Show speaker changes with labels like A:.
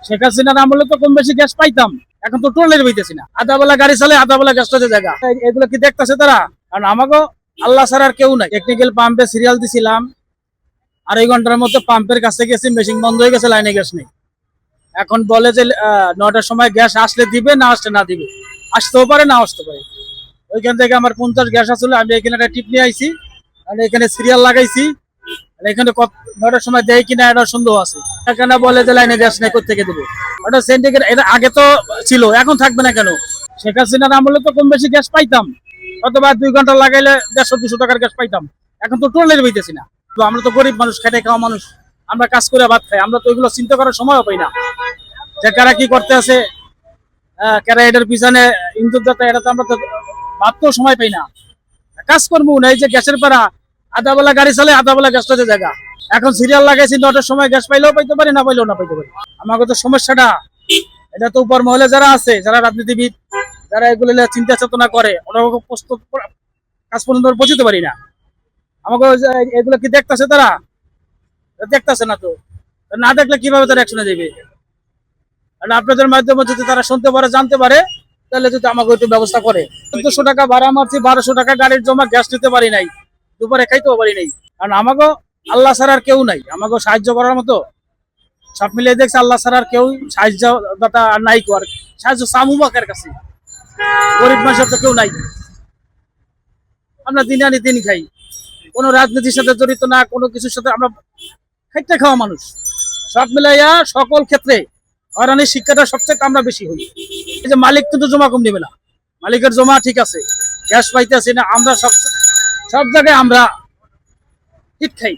A: শেখ হাসিনার আমলে তো কম বেশি গ্যাস পাইতাম, এখন তো টোলের পাইতেছি না। আধা বেলা গাড়ি চলে, আধা বেলা গ্যাস চলে জায়গা। এগুলো কি দেখতেছে তারা? কারণ আমাকে আল্লাহ ছাড়া আর কেউ নাই। টেকনিক্যাল পাম্পে সিরিয়াল দিছিলাম, 2.5 ঘন্টার মধ্যে পাম্পের কাছে গেছি, মেশিন বন্ধ হয়ে গেছে, লাইনে গ্যাস নেই। এখন বলে যে 9টার সময় গ্যাস আসলে দিবে, না আসলে না দিবে। আসতেও পারে, না আসতে পারে। ওইখান থেকে আমার 50 গ্যাস আসলে, আমি এখানে একটা টিপ নিয়ে আইছি, আর এখানে সিরিয়াল লাগাইছি। এখানে 9টার সময় দেয় কিনা এটা সন্দেহ আছে। এখানে বলে যে লাইনে গ্যাস নেই, কোথেকে দেবো? ওটা সিন্ডিকেট, এটা আগে তো ছিল, এখন থাকবে না কেন? শেখ হাসিনার আমলে তো কম বেশি গ্যাস পাইতাম, অথবা 2 ঘন্টা লাগাইলে 150-200 টাকার গ্যাস পাইতাম। এখন তো টোলের পাইতেছি না। তো আমরা তো গরিব মানুষ, খেটে খাওয়া মানুষ, আমরা কাজ করে ভাত খাই, আমরা তো এগুলো চিন্তা করার সময়ও পাই না যে কারা কি করতে আছে, কারা এটার পিছনে ইন্দুর দাতা, এটা তো আমরা তো ভাবতেও সময় পাই না। কাজ করবো না, এই যে গ্যাসের পাড়া, আধা বেলা গাড়ি চলে, আধা বেলা গ্যাস চলে জায়গা। এখন সিরিয়াল লাগাইছি, 9টার সময় গ্যাস পাইলেও পাইতে পারি, না পাইলেও না পাইতে পারি। আমাকে তো সমস্যাটা, এটা তো উপর মহলে যারা আছে, যারা রাজনীতিবিদ, যারা এগুলো চিন্তা চেতনা করে, ওরা কাজ পর্যন্ত পৌঁছতে পারি না। আমাকে এগুলো কি দেখতেছে তারা? দেখতেছে না তো, না দেখলে কিভাবে তারা অ্যাকশনে যাবে? আর আপনাদের মাধ্যমে যদি তারা শুনতে পারে, জানতে পারে, তাহলে যদি আমাকে একটু ব্যবস্থা করে। 1400 টাকা ভাড়া মারছি, 1200 টাকা গাড়ির জমা, গ্যাস নিতে পারি নাই, দুপুরে খাইতেও পারি নাই। কারণ আমাকে আল্লাহ ছাড়া আর কেউ নাই আমাকে সাহায্য করার মতো। সব মিলিয়ে দেখছে আল্লাহ ছাড়া আর কেউ সাহায্য দাতা আর নাই, আর সাহায্য সামুবাকের কাছে। গরিব মানুষের তো কেউ নাই। আমরা দিন আনি দিন খাই, কোনো রাজনীতির সাথে জড়িত না, কোনো কিছুর সাথে। আমরা খাইতে খাওয়া মানুষ। সব মিলাইয়া সকল ক্ষেত্রে হয়রানির শিক্ষাটা সবচেয়ে আমরা বেশি হই। এই যে মালিক কিন্তু জমা কম নেবে না, মালিকের জমা ঠিক আছে, গ্যাস পাইতেছি না, আমরা সব জায়গায় আমরা হিট খাই।